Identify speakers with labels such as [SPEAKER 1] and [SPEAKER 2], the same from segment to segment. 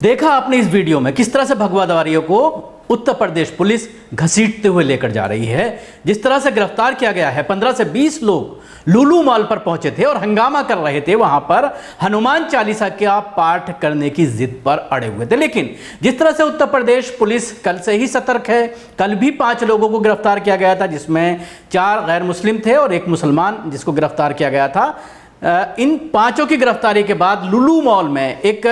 [SPEAKER 1] देखा आपने इस वीडियो में किस तरह से भगवाधारियों को उत्तर प्रदेश पुलिस घसीटते हुए लेकर जा रही है। जिस तरह से गिरफ्तार किया गया है, 15 से 20 लोग लुलु मॉल पर पहुंचे थे और हंगामा कर रहे थे। वहां पर हनुमान चालीसा का पाठ करने की जिद पर अड़े हुए थे। लेकिन जिस तरह से उत्तर प्रदेश पुलिस कल से ही सतर्क है, कल भी 5 लोगों को गिरफ्तार किया गया था, जिसमें 4 गैर मुस्लिम थे और 1 मुसलमान जिसको गिरफ्तार किया गया था। इन 5 की गिरफ्तारी के बाद लुलु मॉल में एक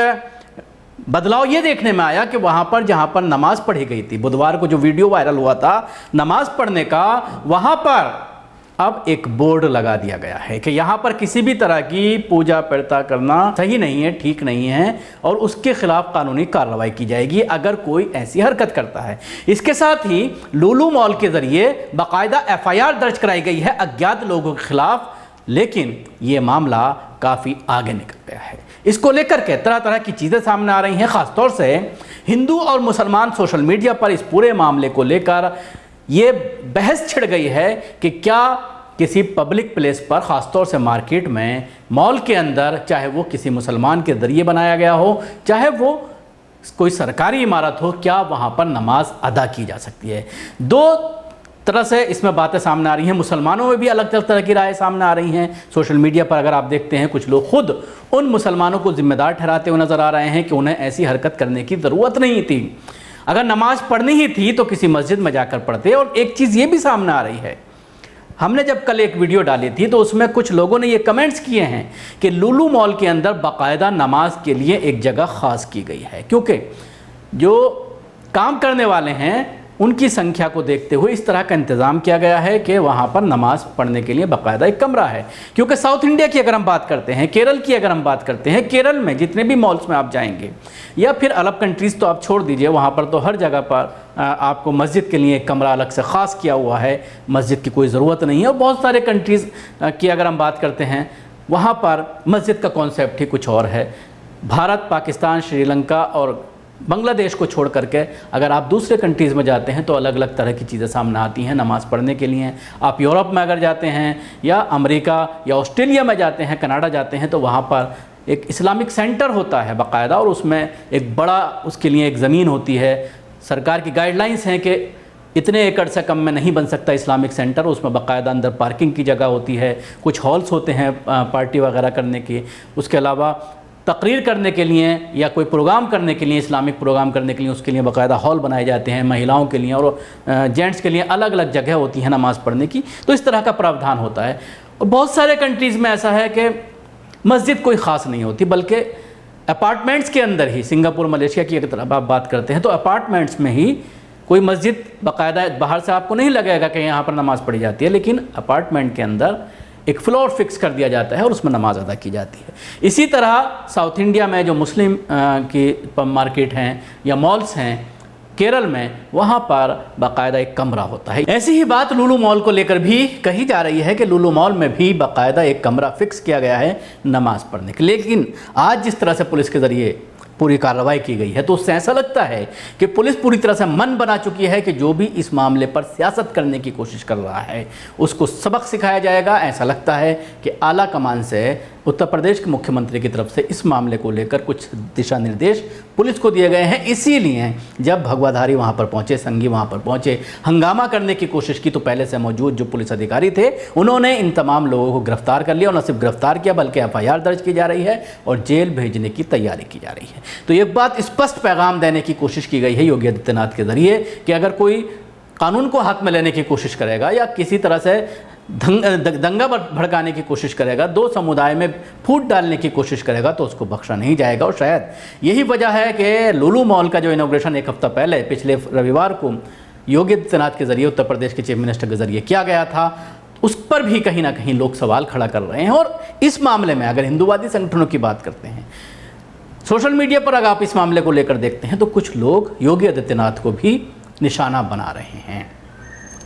[SPEAKER 1] बदलाव ये देखने में आया कि वहां पर जहां पर नमाज पढ़ी गई थी, बुधवार को जो वीडियो वायरल हुआ था नमाज पढ़ने का, वहां पर अब एक बोर्ड लगा दिया गया है कि यहां पर किसी भी तरह की पूजा पर्ता करना सही नहीं है, ठीक नहीं है और उसके खिलाफ कानूनी कार्रवाई की जाएगी अगर कोई ऐसी हरकत करता है। इसके साथ ही लुलु मॉल के जरिए बाकायदा FIR दर्ज कराई गई है अज्ञात लोगों के खिलाफ, लेकिन ये मामला काफ़ी आगे निकल गया है। इसको लेकर के तरह तरह की चीज़ें सामने आ रही हैं। ख़ासतौर से हिंदू और मुसलमान सोशल मीडिया पर इस पूरे मामले को लेकर ये बहस छिड़ गई है कि क्या किसी पब्लिक प्लेस पर, ख़ासतौर से मार्केट में, मॉल के अंदर, चाहे वो किसी मुसलमान के ज़रिए बनाया गया हो, चाहे वो कोई सरकारी इमारत हो, क्या वहाँ पर नमाज अदा की जा सकती है। 2 तरह से इसमें बातें सामने आ रही हैं। मुसलमानों में भी अलग अलग तरह की राय सामने आ रही हैं। सोशल मीडिया पर अगर आप देखते हैं, कुछ लोग खुद उन मुसलमानों को जिम्मेदार ठहराते हुए नज़र आ रहे हैं कि उन्हें ऐसी हरकत करने की ज़रूरत नहीं थी, अगर नमाज पढ़नी ही थी तो किसी मस्जिद में जाकर पढ़ते। और एक चीज़ ये भी सामने आ रही है, हमने जब कल एक वीडियो डाली थी तो उसमें कुछ लोगों ने ये कमेंट्स किए हैं कि लुलु मॉल के अंदर बाकायदा नमाज के लिए एक जगह ख़ास की गई है, क्योंकि जो काम करने वाले हैं उनकी संख्या को देखते हुए इस तरह का इंतज़ाम किया गया है कि वहाँ पर नमाज पढ़ने के लिए बाकायदा एक कमरा है। क्योंकि साउथ इंडिया की अगर हम बात करते हैं, केरल की अगर हम बात करते हैं, केरल में जितने भी मॉल्स में आप जाएंगे या फिर अरब कंट्रीज़ तो आप छोड़ दीजिए, वहाँ पर तो हर जगह पर आपको मस्जिद के लिए एक कमरा अलग से ख़ास किया हुआ है, मस्जिद की कोई ज़रूरत नहीं है। और बहुत सारे कंट्रीज़ की अगर हम बात करते हैं, वहाँ पर मस्जिद का कॉन्सेप्ट ही कुछ और है। भारत, पाकिस्तान, श्रीलंका और बांग्लादेश को छोड़ करके अगर आप दूसरे कंट्रीज़ में जाते हैं तो अलग अलग तरह की चीज़ें सामने आती हैं नमाज़ पढ़ने के लिए। आप यूरोप में अगर जाते हैं या अमेरिका या ऑस्ट्रेलिया में जाते हैं, कनाडा जाते हैं, तो वहाँ पर एक इस्लामिक सेंटर होता है बाकायदा और उसमें एक बड़ा उसके लिए एक ज़मीन होती है। सरकार की गाइडलाइंस हैं कि इतने एकड़ से कम में नहीं बन सकता इस्लामिक सेंटर। उसमें बाकायदा अंदर पार्किंग की जगह होती है, कुछ हॉल्स होते हैं पार्टी वगैरह करने की, उसके अलावा तकरीर करने के लिए या कोई प्रोग्राम करने के लिए, इस्लामिक प्रोग्राम करने के लिए उसके लिए बाकायदा हॉल बनाए जाते हैं। महिलाओं के लिए और जेंट्स के लिए अलग अलग जगह होती है नमाज़ पढ़ने की। तो इस तरह का प्रावधान होता है। और बहुत सारे कंट्रीज़ में ऐसा है कि मस्जिद कोई ख़ास नहीं होती, बल्कि अपार्टमेंट्स के अंदर ही, सिंगापुर, मलेशिया की अगर आप बात करते हैं तो अपार्टमेंट्स में ही कोई मस्जिद बाकायदा बाहर से आपको नहीं लगेगा कि यहाँ पर नमाज़ पढ़ी जाती है, लेकिन अपार्टमेंट के अंदर एक फ्लोर फिक्स कर दिया जाता है और उसमें नमाज अदा की जाती है। इसी तरह साउथ इंडिया में जो मुस्लिम की मार्केट हैं या मॉल्स हैं केरल में, वहाँ पर बाकायदा एक कमरा होता है। ऐसी ही बात लुलु मॉल को लेकर भी कही जा रही है कि लुलु मॉल में भी बाकायदा एक कमरा फिक्स किया गया है नमाज पढ़ने के। लेकिन आज जिस तरह से पुलिस के ज़रिए पूरी कार्रवाई की गई है तो उससे ऐसा लगता है कि पुलिस पूरी तरह से मन बना चुकी है कि जो भी इस मामले पर सियासत करने की कोशिश कर रहा है उसको सबक सिखाया जाएगा। ऐसा लगता है कि आला कमान से उत्तर प्रदेश के मुख्यमंत्री की तरफ से इस मामले को लेकर कुछ दिशा निर्देश पुलिस को दिए गए हैं। इसीलिए जब भगवाधारी वहाँ पर पहुँचे, संघी वहाँ पर पहुँचे, हंगामा करने की कोशिश की, तो पहले से मौजूद जो पुलिस अधिकारी थे उन्होंने इन तमाम लोगों को गिरफ्तार कर लिया और न सिर्फ गिरफ्तार किया बल्कि FIR दर्ज की जा रही है और जेल भेजने की तैयारी की जा रही है। तो एक बात स्पष्ट पैगाम देने की कोशिश की गई है योगी आदित्यनाथ के ज़रिए कि अगर कोई कानून को हाथ में लेने की कोशिश करेगा या किसी तरह से दंगा भड़काने की कोशिश करेगा, 2 समुदाय में फूट डालने की कोशिश करेगा, तो उसको बख्शा नहीं जाएगा। और शायद यही वजह है कि लुलु मॉल का जो इनॉग्रेशन 1 हफ्ता पहले पिछले रविवार को योगी आदित्यनाथ के ज़रिए, उत्तर प्रदेश के चीफ मिनिस्टर के ज़रिए किया गया था, उस पर भी कहीं ना कहीं लोग सवाल खड़ा कर रहे हैं। और इस मामले में अगर हिंदूवादी संगठनों की बात करते हैं, सोशल मीडिया पर अगर आप इस मामले को लेकर देखते हैं तो कुछ लोग योगी आदित्यनाथ को भी निशाना बना रहे हैं।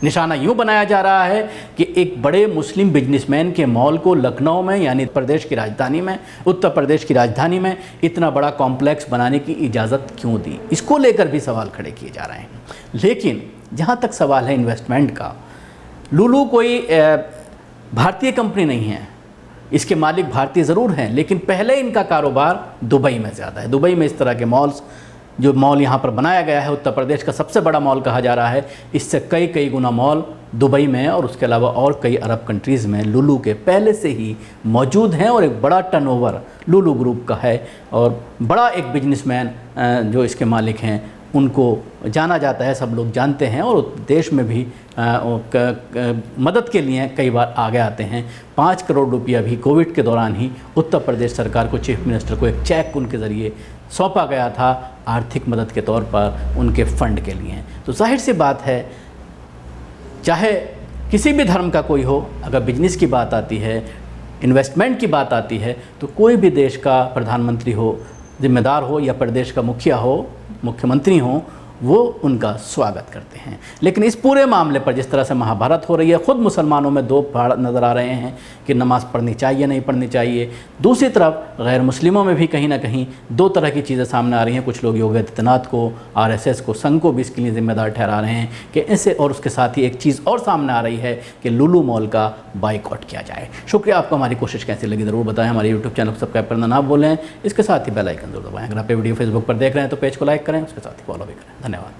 [SPEAKER 1] निशाना यूँ बनाया जा रहा है कि एक बड़े मुस्लिम बिजनेसमैन के मॉल को लखनऊ में, यानी प्रदेश की राजधानी में, उत्तर प्रदेश की राजधानी में इतना बड़ा कॉम्प्लेक्स बनाने की इजाज़त क्यों दी, इसको लेकर भी सवाल खड़े किए जा रहे हैं। लेकिन जहाँ तक सवाल है इन्वेस्टमेंट का, लुलु कोई भारतीय कंपनी नहीं है, इसके मालिक भारतीय ज़रूर हैं, लेकिन पहले इनका कारोबार दुबई में ज़्यादा है। दुबई में इस तरह के मॉल्स, जो मॉल यहाँ पर बनाया गया है, उत्तर प्रदेश का सबसे बड़ा मॉल कहा जा रहा है, इससे कई कई गुना मॉल दुबई में और उसके अलावा और कई अरब कंट्रीज़ में लुलु के पहले से ही मौजूद हैं और एक बड़ा टर्नओवर लुलु ग्रुप का है। और बड़ा एक बिजनेसमैन जो इसके मालिक हैं उनको जाना जाता है, सब लोग जानते हैं और देश में भी मदद के लिए कई बार आगे आते हैं। 5 करोड़ रुपया भी कोविड के दौरान ही उत्तर प्रदेश सरकार को, चीफ मिनिस्टर को एक चेक उनके ज़रिए सौंपा गया था आर्थिक मदद के तौर पर उनके फंड के लिए। तो जाहिर सी बात है, चाहे किसी भी धर्म का कोई हो, अगर बिजनेस की बात आती है, इन्वेस्टमेंट की बात आती है, तो कोई भी देश का प्रधानमंत्री हो, जिम्मेदार हो या प्रदेश का मुखिया हो, मुख्यमंत्री हो, वो उनका स्वागत करते हैं। लेकिन इस पूरे मामले पर जिस तरह से महाभारत हो रही है, ख़ुद मुसलमानों में दो पहाड़ नज़र आ रहे हैं कि नमाज़ पढ़नी चाहिए नहीं पढ़नी चाहिए। दूसरी तरफ गैर मुस्लिमों में भी कहीं ना कहीं दो तरह की चीज़ें सामने आ रही हैं। कुछ लोग योगी आदित्यनाथ को, RSS को, संघ को भी इसके लिए जिम्मेदार ठहरा रहे हैं कि इससे, और उसके साथ ही एक चीज़ और सामने आ रही है कि लुलु मॉल का बाइकआउट किया जाए। शुक्रिया, आपको हमारी कोशिश कैसी लगी ज़रूर बताएं। हमारे यूट्यूब चैनल को सब्सक्राइब करना ना भूलें, इसके साथ ही बेल आइकन जरूर दबाएं। अगर आप वीडियो फेसबुक पर देख रहे हैं तो पेज को लाइक करें, उसके साथ ही फॉलो भी करें। धन्यवाद।